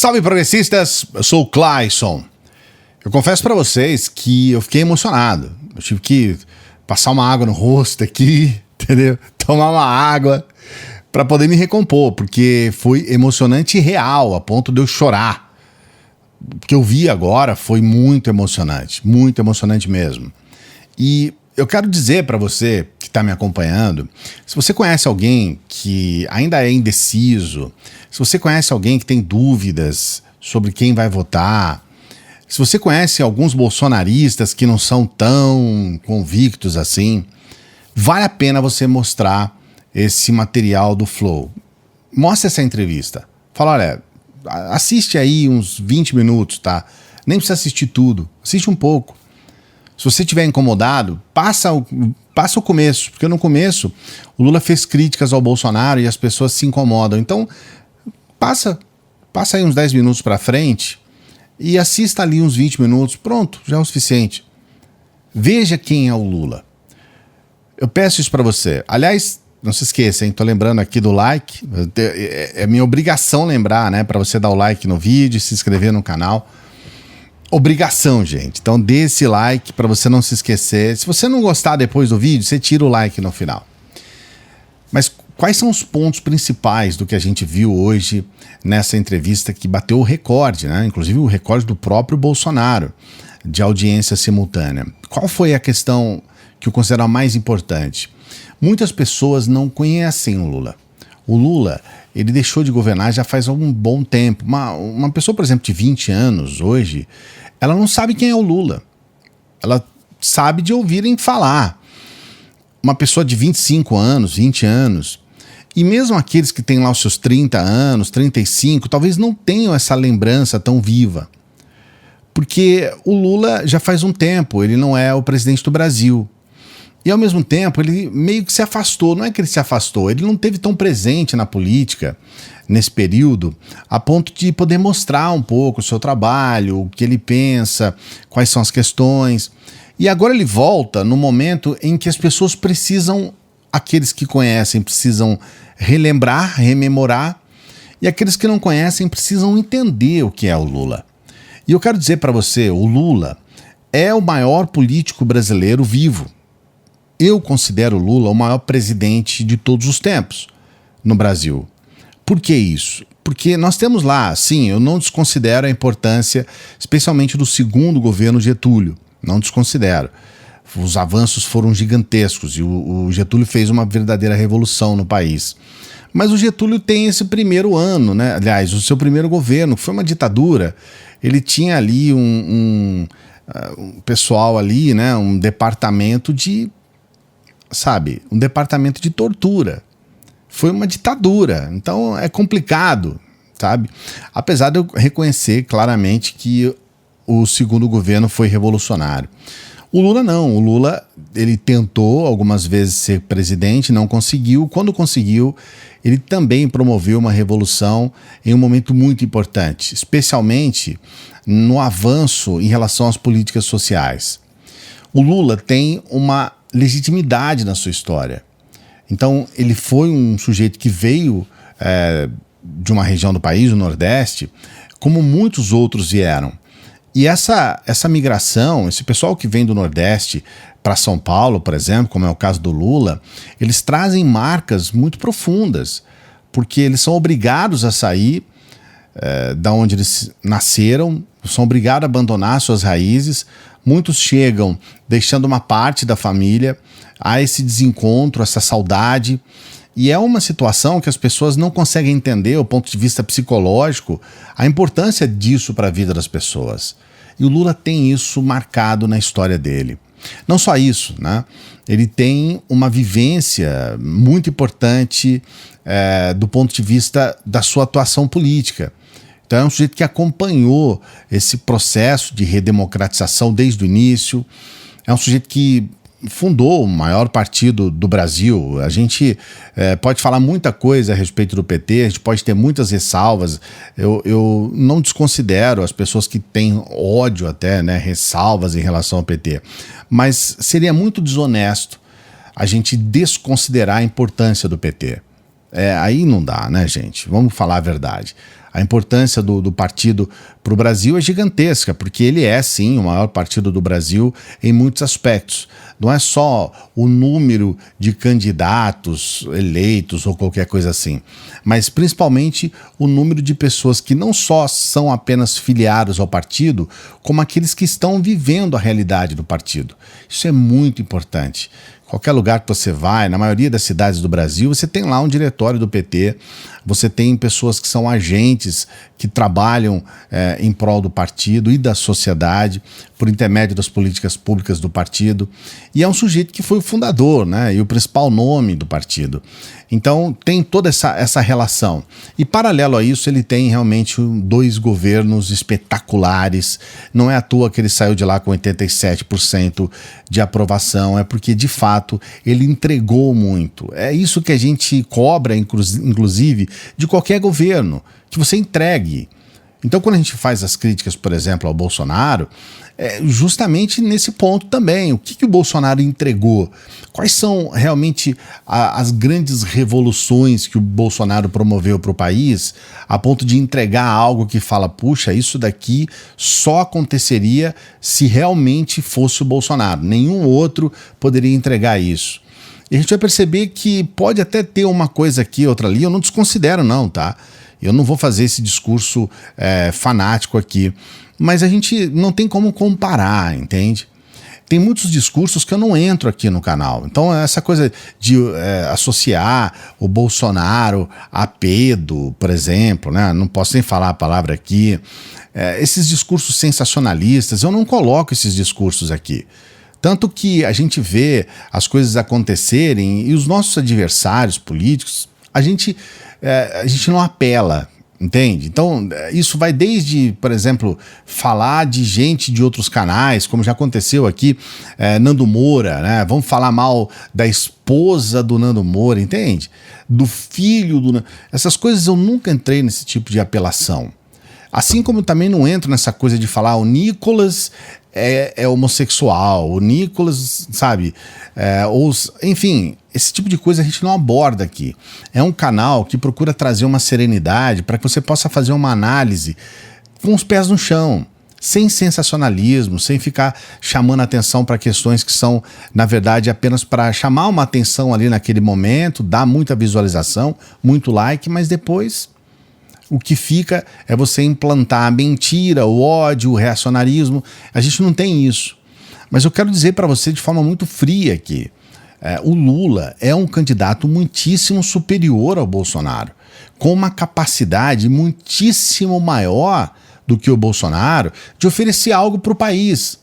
Salve progressistas, eu sou o Clayson. Eu confesso pra vocês que eu fiquei emocionado. Eu tive que passar uma água no rosto aqui, entendeu? Tomar uma água pra poder me recompor, porque foi emocionante e real, a ponto de eu chorar. O que eu vi agora foi muito emocionante mesmo. E eu quero dizer pra você que está me acompanhando, se você conhece alguém que ainda é indeciso, se você conhece alguém que tem dúvidas sobre quem vai votar, se você conhece alguns bolsonaristas que não são tão convictos assim, vale a pena você mostrar esse material do Flow. Mostra essa entrevista. Fala, olha, assiste aí uns 20 minutos, tá? Nem precisa assistir tudo, assiste um pouco. Se você estiver incomodado, passa o começo, porque no começo o Lula fez críticas ao Bolsonaro e as pessoas se incomodam. Então, passa aí uns 10 minutos para frente e assista ali uns 20 minutos, pronto, já é o suficiente. Veja quem é o Lula. Eu peço isso para você. Aliás, não se esqueça, hein? Tô lembrando aqui do like. É minha obrigação lembrar, né? Para você dar o like no vídeo, se inscrever no canal. Obrigação, gente. Então dê esse like para você não se esquecer. Se você não gostar depois do vídeo, você tira o like no final. Mas quais são os pontos principais do que a gente viu hoje nessa entrevista que bateu o recorde, né? Inclusive o recorde do próprio Bolsonaro de audiência simultânea. Qual foi a questão que eu considero a mais importante? Muitas pessoas não conhecem o Lula. O Lula, ele deixou de governar já faz algum bom tempo. Uma pessoa, por exemplo, de 20 anos hoje, ela não sabe quem é o Lula. Ela sabe de ouvirem falar. Uma pessoa de 25 anos, 20 anos, e mesmo aqueles que têm lá os seus 30 anos, 35, talvez não tenham essa lembrança tão viva. Porque o Lula já faz um tempo, ele não é o presidente do Brasil. E ao mesmo tempo ele meio que se afastou, não é que ele se afastou, ele não esteve tão presente na política nesse período a ponto de poder mostrar um pouco o seu trabalho, o que ele pensa, quais são as questões. E agora ele volta no momento em que as pessoas precisam, aqueles que conhecem precisam relembrar, rememorar, e aqueles que não conhecem precisam entender o que é o Lula. E eu quero dizer para você, o Lula é o maior político brasileiro vivo. Eu considero o Lula o maior presidente de todos os tempos no Brasil. Por que isso? Porque nós temos lá, sim, eu não desconsidero a importância, especialmente do segundo governo Getúlio, não desconsidero. Os avanços foram gigantescos e o Getúlio fez uma verdadeira revolução no país. Mas o Getúlio tem esse primeiro ano, né? Aliás, o seu primeiro governo, que foi uma ditadura. Ele tinha ali um pessoal ali, né? Um departamento de... um departamento de tortura. Foi uma ditadura, então é complicado, sabe? Apesar de eu reconhecer claramente que o segundo governo foi revolucionário. O Lula não, o Lula ele tentou algumas vezes ser presidente, não conseguiu. Quando conseguiu, ele também promoveu uma revolução em um momento muito importante, especialmente no avanço em relação às políticas sociais. O Lula tem uma legitimidade na sua história. Então, ele foi um sujeito que veio de uma região do país, o Nordeste, como muitos outros vieram. E essa migração, esse pessoal que vem do Nordeste para São Paulo, por exemplo, como é o caso do Lula, eles trazem marcas muito profundas, porque eles são obrigados a sair da onde eles nasceram, são obrigados a abandonar suas raízes. Muitos chegam deixando uma parte da família, há esse desencontro, essa saudade, e é uma situação que as pessoas não conseguem entender, do ponto de vista psicológico, a importância disso para a vida das pessoas. E o Lula tem isso marcado na história dele. Não só isso, né? Ele tem uma vivência muito importante do ponto de vista da sua atuação política. Então é um sujeito que acompanhou esse processo de redemocratização desde o início. É um sujeito que fundou o maior partido do Brasil. A gente pode falar muita coisa a respeito do PT, a gente pode ter muitas ressalvas. Eu não desconsidero as pessoas que têm ódio até, né, ressalvas em relação ao PT. Mas seria muito desonesto a gente desconsiderar a importância do PT. Aí não dá, né, gente? Vamos falar a verdade. A importância do partido para o Brasil é gigantesca, porque ele é, sim, o maior partido do Brasil em muitos aspectos. Não é só o número de candidatos eleitos ou qualquer coisa assim, mas principalmente o número de pessoas que não só são apenas filiados ao partido, como aqueles que estão vivendo a realidade do partido. Isso é muito importante. Qualquer lugar que você vai, na maioria das cidades do Brasil, você tem lá um diretório do PT, você tem pessoas que são agentes que trabalham em prol do partido e da sociedade, por intermédio das políticas públicas do partido. E é um sujeito que foi o fundador, né, e o principal nome do partido. Então tem toda essa relação. E paralelo a isso, ele tem realmente 2 governos espetaculares. Não é à toa que ele saiu de lá com 87% de aprovação, é porque de fato ele entregou muito. É isso que a gente cobra, inclusive, de qualquer governo, que você entregue. Então, quando a gente faz as críticas, por exemplo, ao Bolsonaro, é justamente nesse ponto também. O que o Bolsonaro entregou? Quais são realmente as grandes revoluções que o Bolsonaro promoveu para o país, a ponto de entregar algo que fala, puxa, isso daqui só aconteceria se realmente fosse o Bolsonaro. Nenhum outro poderia entregar isso. E a gente vai perceber que pode até ter uma coisa aqui, outra ali, eu não desconsidero não, tá? Eu não vou fazer esse discurso fanático aqui, mas a gente não tem como comparar, entende? Tem muitos discursos que eu não entro aqui no canal. Então essa coisa de associar o Bolsonaro a pedo, por exemplo, né? Não posso nem falar a palavra aqui. Esses discursos sensacionalistas, eu não coloco esses discursos aqui. Tanto que a gente vê as coisas acontecerem e os nossos adversários políticos, a gente não apela, entende? Então, isso vai desde, por exemplo, falar de gente de outros canais, como já aconteceu aqui, Nando Moura, né? Vamos falar mal da esposa do Nando Moura, entende? Do filho do... Essas coisas eu nunca entrei nesse tipo de apelação. Assim como eu também não entro nessa coisa de falar o Nicolas é homossexual, o Nicolas, sabe? Enfim, esse tipo de coisa a gente não aborda aqui. É um canal que procura trazer uma serenidade para que você possa fazer uma análise com os pés no chão, sem sensacionalismo, sem ficar chamando atenção para questões que são, na verdade, apenas para chamar uma atenção ali naquele momento, dar muita visualização, muito like, mas depois... O que fica é você implantar a mentira, o ódio, o reacionarismo. A gente não tem isso. Mas eu quero dizer para você de forma muito fria que o Lula é um candidato muitíssimo superior ao Bolsonaro, com uma capacidade muitíssimo maior do que o Bolsonaro de oferecer algo para o país.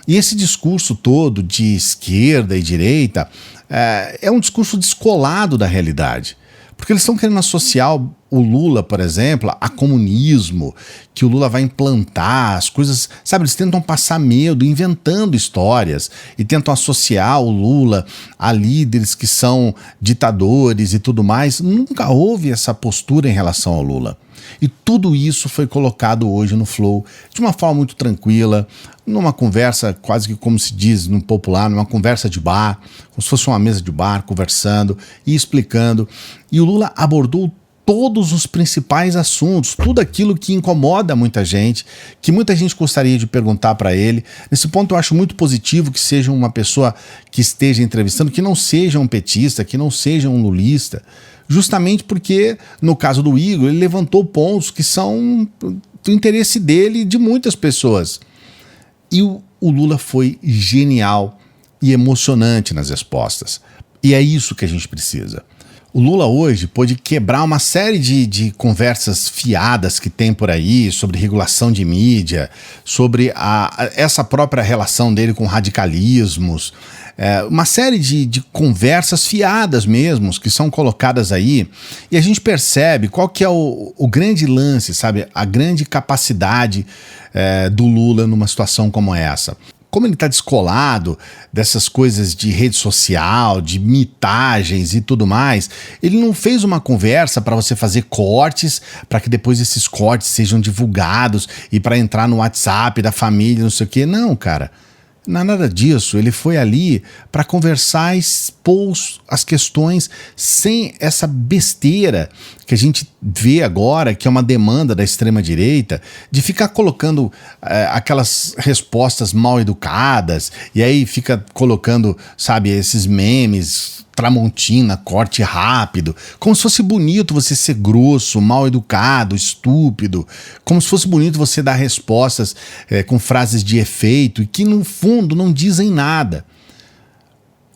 E esse discurso todo de esquerda e direita é um discurso descolado da realidade. Porque eles estão querendo associar o Lula, por exemplo, a comunismo, que o Lula vai implantar as coisas, sabe? Eles tentam passar medo, inventando histórias e tentam associar o Lula a líderes que são ditadores e tudo mais. Nunca houve essa postura em relação ao Lula. E tudo isso foi colocado hoje no Flow de uma forma muito tranquila, numa conversa quase que como se diz no popular, numa conversa de bar, como se fosse uma mesa de bar, conversando e explicando. E o Lula abordou todos os principais assuntos, tudo aquilo que incomoda muita gente, que muita gente gostaria de perguntar para ele. Nesse ponto eu acho muito positivo que seja uma pessoa que esteja entrevistando, que não seja um petista, que não seja um lulista, justamente porque, no caso do Igor, ele levantou pontos que são do interesse dele e de muitas pessoas. E o Lula foi genial e emocionante nas respostas. E é isso que a gente precisa. O Lula hoje pôde quebrar uma série de conversas fiadas que tem por aí sobre regulação de mídia, sobre essa própria relação dele com radicalismos, uma série de conversas fiadas mesmo, que são colocadas aí, e a gente percebe qual que é o grande lance, sabe? A grande capacidade do Lula numa situação como essa. Como ele está descolado dessas coisas de rede social, de mitagens e tudo mais, ele não fez uma conversa para você fazer cortes, para que depois esses cortes sejam divulgados e para entrar no WhatsApp da família, não sei o quê. Não, cara. Não é nada disso. Ele foi ali para conversar e expor as questões sem essa besteira que a gente vê agora, que é uma demanda da extrema-direita, de ficar colocando aquelas respostas mal educadas, e aí fica colocando, sabe, esses memes, Tramontina, corte rápido, como se fosse bonito você ser grosso, mal educado, estúpido, como se fosse bonito você dar respostas com frases de efeito e que no fundo não dizem nada.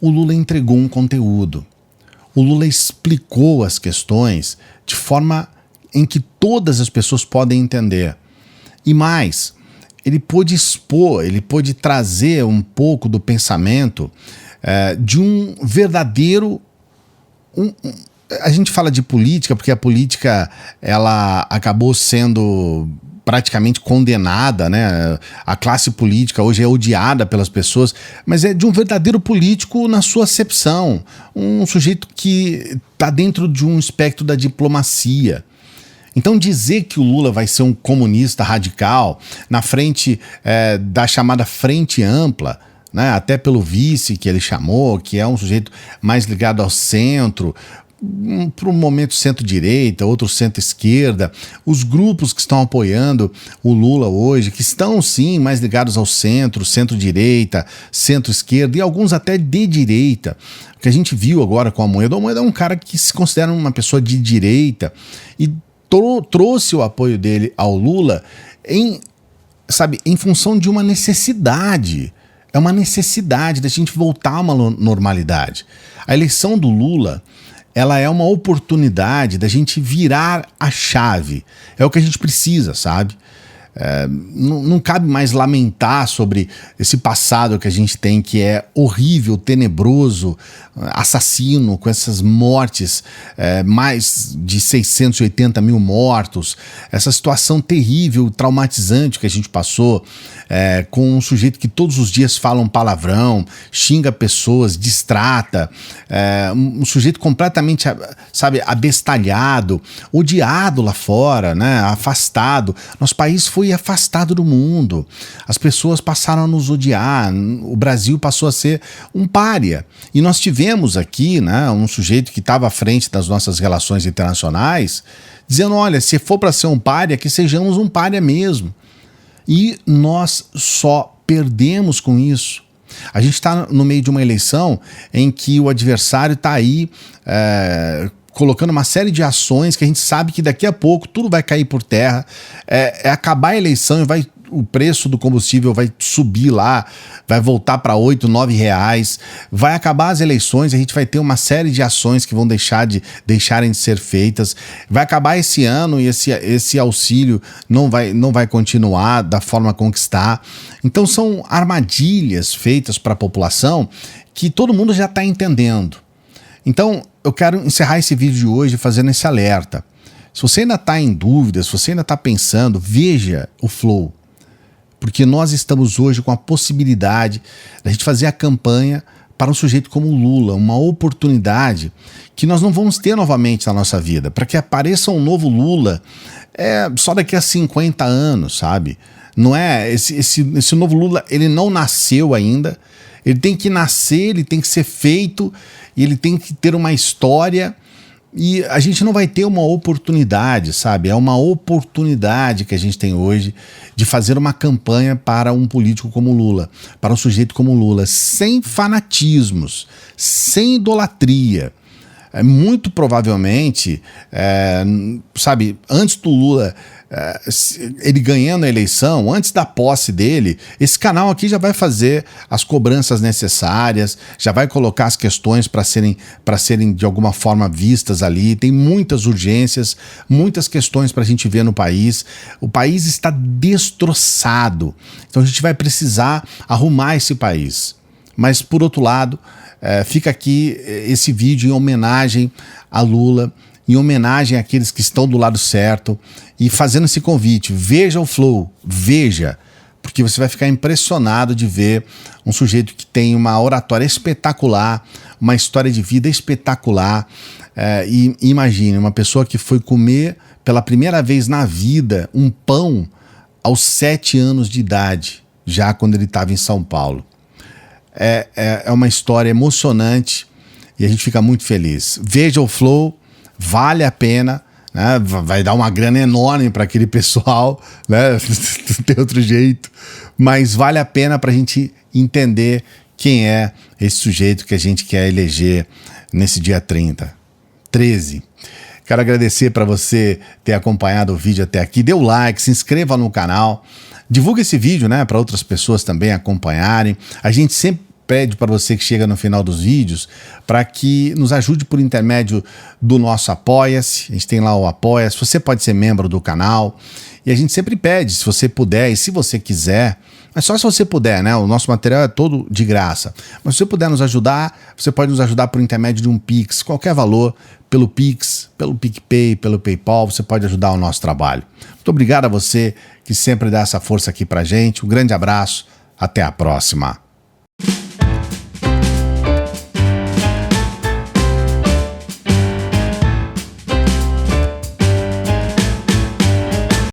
O Lula entregou um conteúdo. O Lula explicou as questões de forma em que todas as pessoas podem entender. E mais, ele pôde expor, ele pôde trazer um pouco do pensamento de um verdadeiro... a gente fala de política porque a política ela acabou sendo praticamente condenada, né? A classe política hoje é odiada pelas pessoas, mas é de um verdadeiro político na sua acepção, um sujeito que está dentro de um espectro da diplomacia. Então dizer que o Lula vai ser um comunista radical na frente da chamada Frente Ampla, né, até pelo vice que ele chamou, que é um sujeito mais ligado ao centro, para um momento centro-direita, outro centro-esquerda, os grupos que estão apoiando o Lula hoje, que estão sim mais ligados ao centro, centro-direita, centro-esquerda e alguns até de direita. O que a gente viu agora com a Amoedo é um cara que se considera uma pessoa de direita e trouxe o apoio dele ao Lula em função de uma necessidade. É uma necessidade da gente voltar a uma normalidade. A eleição do Lula, ela é uma oportunidade da gente virar a chave. É o que a gente precisa, sabe? Não cabe mais lamentar sobre esse passado que a gente tem, que é horrível, tenebroso, assassino, com essas mortes, mais de 680 mil mortos, essa situação terrível, traumatizante que a gente passou, com um sujeito que todos os dias fala um palavrão, xinga pessoas, distrata, um sujeito completamente, sabe, abestalhado, odiado lá fora, né, afastado. Nosso país foi afastado do mundo, as pessoas passaram a nos odiar, o Brasil passou a ser um pária. E nós tivemos aqui, né, um sujeito que estava à frente das nossas relações internacionais, dizendo, olha, se for para ser um pária, que sejamos um pária mesmo. E nós só perdemos com isso. A gente está no meio de uma eleição em que o adversário está aí colocando uma série de ações que a gente sabe que daqui a pouco tudo vai cair por terra, acabar a eleição e o preço do combustível vai subir lá, vai voltar para 8, 9 reais, vai acabar as eleições, a gente vai ter uma série de ações que vão deixarem de ser feitas, vai acabar esse ano e esse auxílio não vai continuar da forma como está. Então são armadilhas feitas para a população que todo mundo já está entendendo. Então eu quero encerrar esse vídeo de hoje fazendo esse alerta. Se você ainda está em dúvida, se você ainda está pensando, veja o Flow. Porque nós estamos hoje com a possibilidade da gente fazer a campanha para um sujeito como o Lula, uma oportunidade que nós não vamos ter novamente na nossa vida. Para que apareça um novo Lula só daqui a 50 anos, sabe? Não é? Esse novo Lula, ele não nasceu ainda. Ele tem que nascer, ele tem que ser feito, e ele tem que ter uma história, e a gente não vai ter uma oportunidade, sabe? É uma oportunidade que a gente tem hoje de fazer uma campanha para um político como Lula, para um sujeito como Lula, sem fanatismos, sem idolatria. Muito provavelmente, sabe, antes do Lula, ele ganhando a eleição, antes da posse dele, esse canal aqui já vai fazer as cobranças necessárias, já vai colocar as questões para serem de alguma forma vistas ali. Tem muitas urgências, muitas questões para a gente ver no país. O país está destroçado, então a gente vai precisar arrumar esse país. Mas, por outro lado, fica aqui esse vídeo em homenagem a Lula, em homenagem àqueles que estão do lado certo, e fazendo esse convite: veja o Flow, veja, porque você vai ficar impressionado de ver um sujeito que tem uma oratória espetacular, uma história de vida espetacular. E imagine, uma pessoa que foi comer pela primeira vez na vida um pão aos 7 anos de idade, já quando ele estava em São Paulo. é uma história emocionante e a gente fica muito feliz. Veja o Flow, vale a pena, né? Vai dar uma grana enorme para aquele pessoal, né? Não tem outro jeito, mas vale a pena para a gente entender quem é esse sujeito que a gente quer eleger nesse dia 13. Quero agradecer para você ter acompanhado o vídeo até aqui. Dê o like, se inscreva no canal, divulgue esse vídeo, né, para outras pessoas também acompanharem. A gente sempre pede para você que chega no final dos vídeos para que nos ajude por intermédio do nosso Apoia-se. A gente tem lá o Apoia-se. Você pode ser membro do canal. E a gente sempre pede, se você puder e se você quiser, mas só se você puder, né? O nosso material é todo de graça. Mas se você puder nos ajudar, você pode nos ajudar por intermédio de um Pix, qualquer valor, pelo Pix, pelo PicPay, pelo PayPal, você pode ajudar o nosso trabalho. Muito obrigado a você que sempre dá essa força aqui pra gente. Um grande abraço, até a próxima.